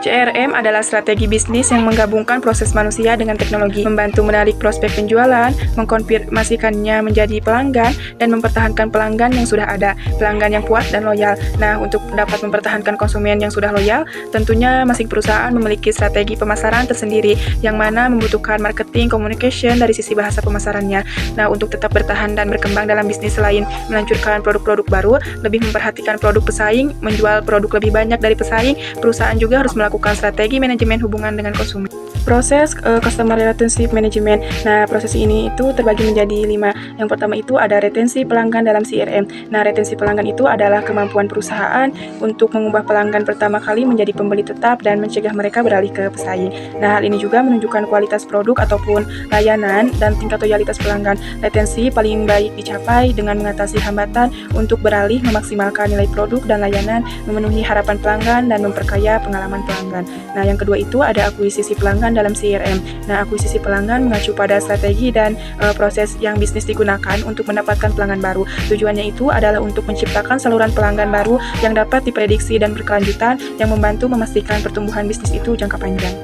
CRM adalah strategi bisnis yang menggabungkan proses manusia dengan teknologi, membantu menarik prospek penjualan, mengkonfirmasikannya menjadi pelanggan, dan mempertahankan pelanggan yang sudah ada, pelanggan yang puas dan loyal. Nah, untuk dapat mempertahankan konsumen yang sudah loyal, tentunya masing perusahaan memiliki strategi pemasaran tersendiri, yang mana membutuhkan marketing, communication dari sisi bahasa pemasarannya. Nah, untuk tetap bertahan dan berkembang dalam bisnis selain meluncurkan produk-produk baru, lebih memperhatikan produk pesaing, menjual produk lebih banyak dari pesaing, perusahaan juga harus melakukan strategi manajemen hubungan dengan konsumen. Proses Customer Relationship Management. Nah, proses ini itu terbagi menjadi 5. Yang pertama itu ada retensi pelanggan dalam CRM. Nah, retensi pelanggan itu adalah kemampuan perusahaan untuk mengubah pelanggan pertama kali menjadi pembeli tetap dan mencegah mereka beralih ke pesaing. Nah, hal ini juga menunjukkan kualitas produk ataupun layanan dan tingkat loyalitas pelanggan. Retensi paling baik dicapai dengan mengatasi hambatan untuk beralih, memaksimalkan nilai produk dan layanan, memenuhi harapan pelanggan, dan memperkaya pengalaman pelanggan. Nah, yang kedua itu ada akuisisi pelanggan dalam CRM. Nah, akuisisi pelanggan mengacu pada strategi dan proses yang bisnis digunakan untuk mendapatkan pelanggan baru. Tujuannya itu adalah untuk menciptakan saluran pelanggan baru yang dapat diprediksi dan berkelanjutan, yang membantu memastikan pertumbuhan bisnis itu jangka panjang.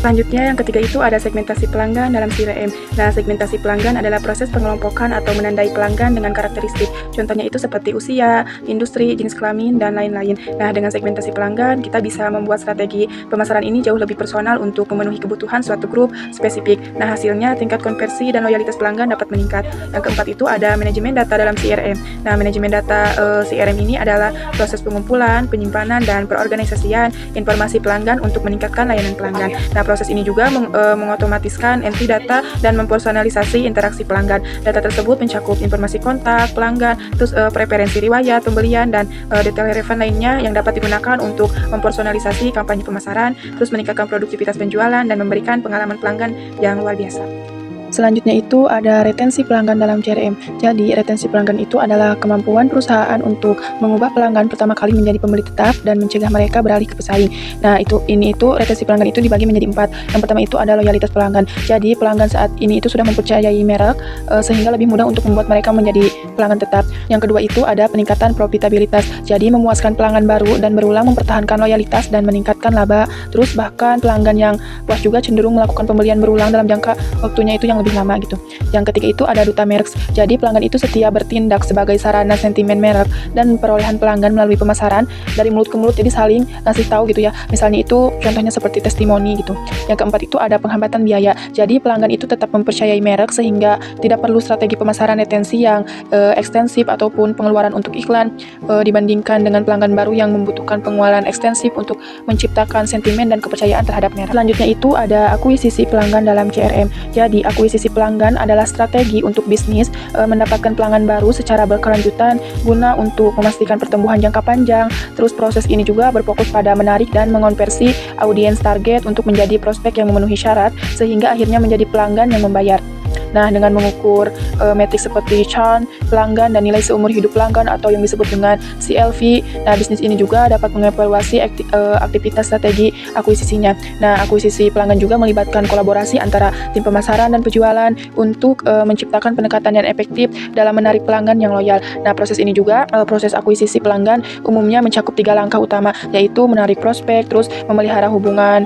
Selanjutnya, yang ketiga itu ada segmentasi pelanggan dalam CRM. Nah, segmentasi pelanggan adalah proses pengelompokan atau menandai pelanggan dengan karakteristik. Contohnya itu seperti usia, industri, jenis kelamin, dan lain-lain. Nah, dengan segmentasi pelanggan, kita bisa membuat strategi pemasaran ini jauh lebih personal untuk memenuhi kebutuhan suatu grup spesifik. Nah, hasilnya tingkat konversi dan loyalitas pelanggan dapat meningkat. Yang keempat itu ada manajemen data dalam CRM. Nah, manajemen data CRM ini adalah proses pengumpulan, penyimpanan, dan perorganisasian informasi pelanggan untuk meningkatkan layanan pelanggan. Nah, proses ini juga mengotomatiskan entry data dan mempersonalisasi interaksi pelanggan. Data tersebut mencakup informasi kontak pelanggan, terus preferensi riwayat pembelian, dan detail relevan lainnya yang dapat digunakan untuk mempersonalisasi kampanye pemasaran, terus meningkatkan produktivitas penjualan, dan memberikan pengalaman pelanggan yang luar biasa. Selanjutnya itu ada retensi pelanggan dalam CRM. Jadi, retensi pelanggan itu adalah kemampuan perusahaan untuk mengubah pelanggan pertama kali menjadi pembeli tetap dan mencegah mereka beralih ke pesaing. Nah, retensi pelanggan itu dibagi menjadi 4. Yang pertama itu ada loyalitas pelanggan. Jadi, pelanggan saat ini itu sudah mempercayai merek sehingga lebih mudah untuk membuat mereka menjadi pelanggan tetap. Yang kedua itu ada peningkatan profitabilitas. Jadi, memuaskan pelanggan baru dan berulang mempertahankan loyalitas dan meningkatkan laba. Terus bahkan pelanggan yang puas juga cenderung melakukan pembelian berulang dalam jangka waktunya itu yang lebih lama gitu. Yang ketiga itu ada duta merek. Jadi pelanggan itu setia bertindak sebagai sarana sentimen merek dan perolehan pelanggan melalui pemasaran dari mulut ke mulut, jadi saling ngasih tahu gitu ya. Misalnya itu contohnya seperti testimoni gitu. Yang keempat itu ada penghambatan biaya. Jadi pelanggan itu tetap mempercayai merek sehingga tidak perlu strategi pemasaran retensi yang ekstensif ataupun pengeluaran untuk iklan dibandingkan dengan pelanggan baru yang membutuhkan pengeluaran ekstensif untuk menciptakan sentimen dan kepercayaan terhadap merek. Selanjutnya itu ada akuisisi pelanggan dalam CRM. Jadi akuisisi pelanggan adalah strategi untuk bisnis mendapatkan pelanggan baru secara berkelanjutan guna untuk memastikan pertumbuhan jangka panjang. Terus proses ini juga berfokus pada menarik dan mengonversi audiens target untuk menjadi prospek yang memenuhi syarat sehingga akhirnya menjadi pelanggan yang membayar. Nah, dengan mengukur metrik seperti churn pelanggan dan nilai seumur hidup pelanggan atau yang disebut dengan CLV, nah bisnis ini juga dapat mengevaluasi aktivitas strategi akuisisinya. Nah, akuisisi pelanggan juga melibatkan kolaborasi antara tim pemasaran dan penjualan untuk menciptakan pendekatan yang efektif dalam menarik pelanggan yang loyal. Nah, proses ini juga, proses akuisisi pelanggan umumnya mencakup 3 langkah utama, yaitu menarik prospek, terus memelihara hubungan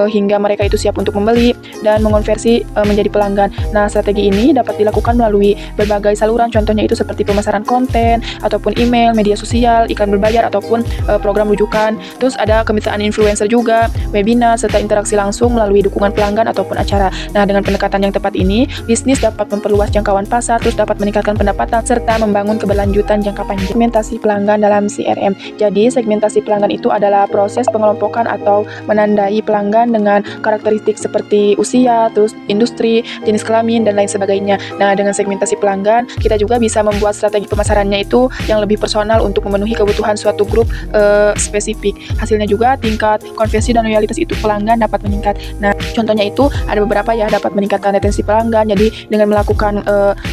hingga mereka itu siap untuk membeli, dan mengonversi menjadi pelanggan. Nah, strategi ini dapat dilakukan melalui berbagai saluran, contohnya itu seperti pemasaran konten, ataupun email, media sosial, iklan berbayar, ataupun program rujukan. Terus ada kemitraan influencer juga, webinar, serta interaksi langsung melalui dukungan pelanggan ataupun acara. Nah, dengan pendekatan yang tepat ini, bisnis dapat memperluas jangkauan pasar, terus dapat meningkatkan pendapatan, serta membangun keberlanjutan jangka panjang. Segmentasi pelanggan dalam CRM. Jadi, segmentasi pelanggan itu adalah proses pengelompokan atau menandai pelanggan dengan karakteristik seperti usia, terus industri, jenis kelamin, dan lain sebagainya. Nah, dengan segmentasi pelanggan, kita juga bisa membuat strategi pemasarannya itu yang lebih personal untuk memenuhi kebutuhan suatu grup spesifik. Hasilnya juga tingkat konversi dan loyalitas itu pelanggan dapat meningkat. Nah, contohnya itu ada beberapa ya, dapat meningkatkan retensi pelanggan. Jadi, dengan melakukan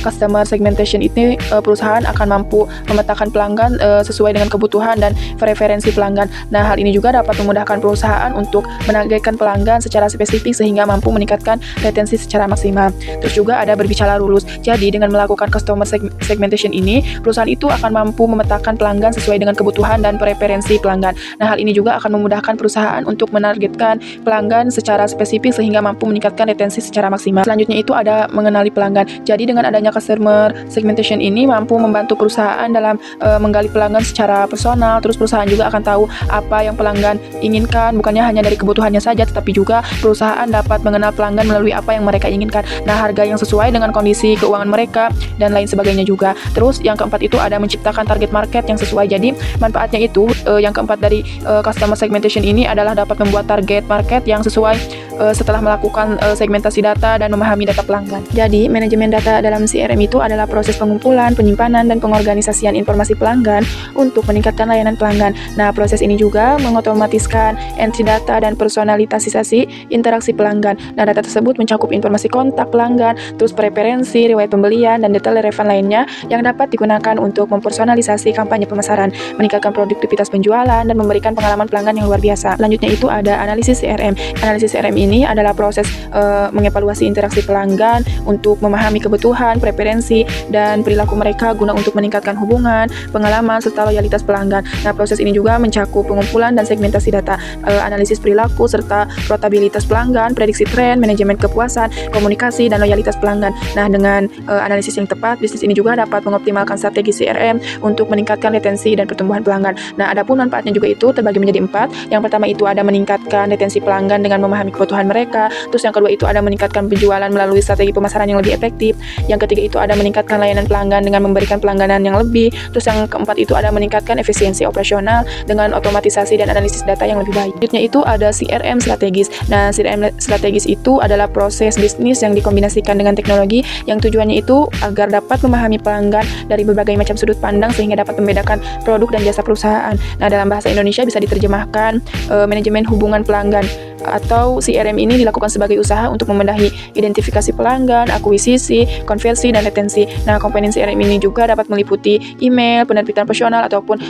customer segmentation ini, perusahaan akan mampu memetakan pelanggan sesuai dengan kebutuhan dan preferensi pelanggan. Nah, hal ini juga dapat memudahkan perusahaan untuk menargetkan pelanggan secara spesifik sehingga mampu meningkatkan retensi secara maksimal. Terus juga juga ada berbicara lulus. Jadi dengan melakukan customer segmentation ini, perusahaan itu akan mampu memetakan pelanggan sesuai dengan kebutuhan dan preferensi pelanggan. Nah, hal ini juga akan memudahkan perusahaan untuk menargetkan pelanggan secara spesifik sehingga mampu meningkatkan retensi secara maksimal. Selanjutnya itu ada mengenali pelanggan. Jadi dengan adanya customer segmentation ini mampu membantu perusahaan dalam menggali pelanggan secara personal. Terus perusahaan juga akan tahu apa yang pelanggan inginkan, bukannya hanya dari kebutuhannya saja, tetapi juga perusahaan dapat mengenal pelanggan melalui apa yang mereka inginkan. Nah, harga yang sesuai dengan kondisi keuangan mereka dan lain sebagainya juga. Terus yang keempat itu ada menciptakan target market yang sesuai. Jadi manfaatnya itu yang keempat dari customer segmentation ini adalah dapat membuat target market yang sesuai setelah melakukan segmentasi data dan memahami data pelanggan. Jadi manajemen data dalam CRM itu adalah proses pengumpulan, penyimpanan, dan pengorganisasian informasi pelanggan untuk meningkatkan layanan pelanggan. Nah, proses ini juga mengotomatiskan entry data dan personalisasi interaksi pelanggan. Nah, data tersebut mencakup informasi kontak pelanggan, terus preferensi, riwayat pembelian, dan detail relevan lainnya yang dapat digunakan untuk mempersonalisasi kampanye pemasaran, meningkatkan produktivitas penjualan, dan memberikan pengalaman pelanggan yang luar biasa. Selanjutnya itu ada analisis CRM. Analisis CRM ini adalah proses mengevaluasi interaksi pelanggan untuk memahami kebutuhan, preferensi, dan perilaku mereka guna untuk meningkatkan hubungan, pengalaman, serta loyalitas pelanggan. Nah, proses ini juga mencakup pengumpulan dan segmentasi data, analisis perilaku, serta rotabilitas pelanggan, prediksi tren, manajemen kepuasan, komunikasi, dan loyalitas pelanggan. Nah, dengan analisis yang tepat, bisnis ini juga dapat mengoptimalkan strategi CRM untuk meningkatkan retensi dan pertumbuhan pelanggan. Nah, adapun manfaatnya juga itu terbagi menjadi 4. Yang pertama itu ada meningkatkan retensi pelanggan dengan memahami kebutuhan mereka. Terus yang kedua itu ada meningkatkan penjualan melalui strategi pemasaran yang lebih efektif. Yang ketiga itu ada meningkatkan layanan pelanggan dengan memberikan pelangganan yang lebih. Terus yang keempat itu ada meningkatkan efisiensi operasional dengan otomatisasi dan analisis data yang lebih baik. Selanjutnya itu ada CRM strategis. Nah, CRM strategis itu adalah proses bisnis yang dikombinasikan dengan teknologi yang tujuannya itu agar dapat memahami pelanggan dari berbagai macam sudut pandang sehingga dapat membedakan produk dan jasa perusahaan. Nah, dalam bahasa Indonesia bisa diterjemahkan manajemen hubungan pelanggan, atau CRM ini dilakukan sebagai usaha untuk membenahi identifikasi pelanggan, akuisisi, konversi, dan retensi. Nah, komponen CRM ini juga dapat meliputi email, penerbitan personal, ataupun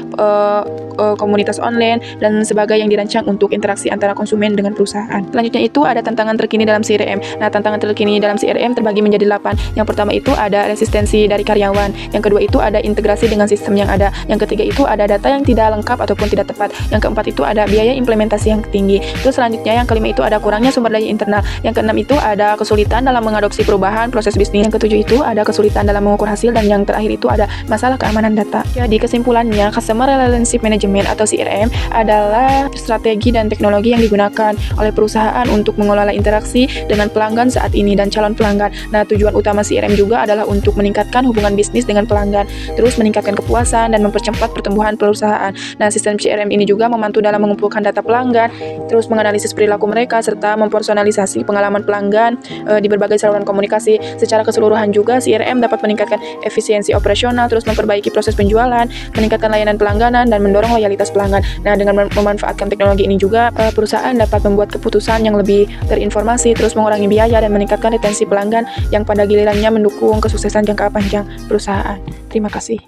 komunitas online, dan sebagainya yang dirancang untuk interaksi antara konsumen dengan perusahaan. Selanjutnya itu ada tantangan terkini dalam CRM. Nah, tantangan terkini dalam CRM terbagi menjadi 8. Yang pertama itu ada resistensi dari karyawan. Yang kedua itu ada integrasi dengan sistem yang ada. Yang ketiga itu ada data yang tidak lengkap ataupun tidak tepat. Yang keempat itu ada biaya implementasi yang tinggi. Terus selanjutnya yang kelima itu ada kurangnya sumber daya internal. Yang keenam itu ada kesulitan dalam mengadopsi perubahan proses bisnis. Yang ketujuh itu ada kesulitan dalam mengukur hasil, dan yang terakhir itu ada masalah keamanan data. Jadi kesimpulannya, Customer Relationship Management atau CRM adalah strategi dan teknologi yang digunakan oleh perusahaan untuk mengelola interaksi dengan pelanggan saat ini dan calon pelanggan. Nah, tujuan utama CRM juga adalah untuk meningkatkan hubungan bisnis dengan pelanggan, terus meningkatkan kepuasan dan mempercepat pertumbuhan perusahaan. Nah, sistem CRM ini juga membantu dalam mengumpulkan data pelanggan, terus menganalisis perilaku mereka, serta mempersonalisasi pengalaman pelanggan di berbagai saluran komunikasi. Secara keseluruhan juga CRM dapat meningkatkan efisiensi operasional, terus memperbaiki proses penjualan, meningkatkan layanan pelangganan, dan mendorong loyalitas pelanggan. Nah, dengan memanfaatkan teknologi ini juga perusahaan dapat membuat keputusan yang lebih terinformasi, terus mengurangi biaya dan meningkatkan retensi pelanggan yang pada gilirannya mendukung kesuksesan jangka panjang perusahaan. Terima kasih.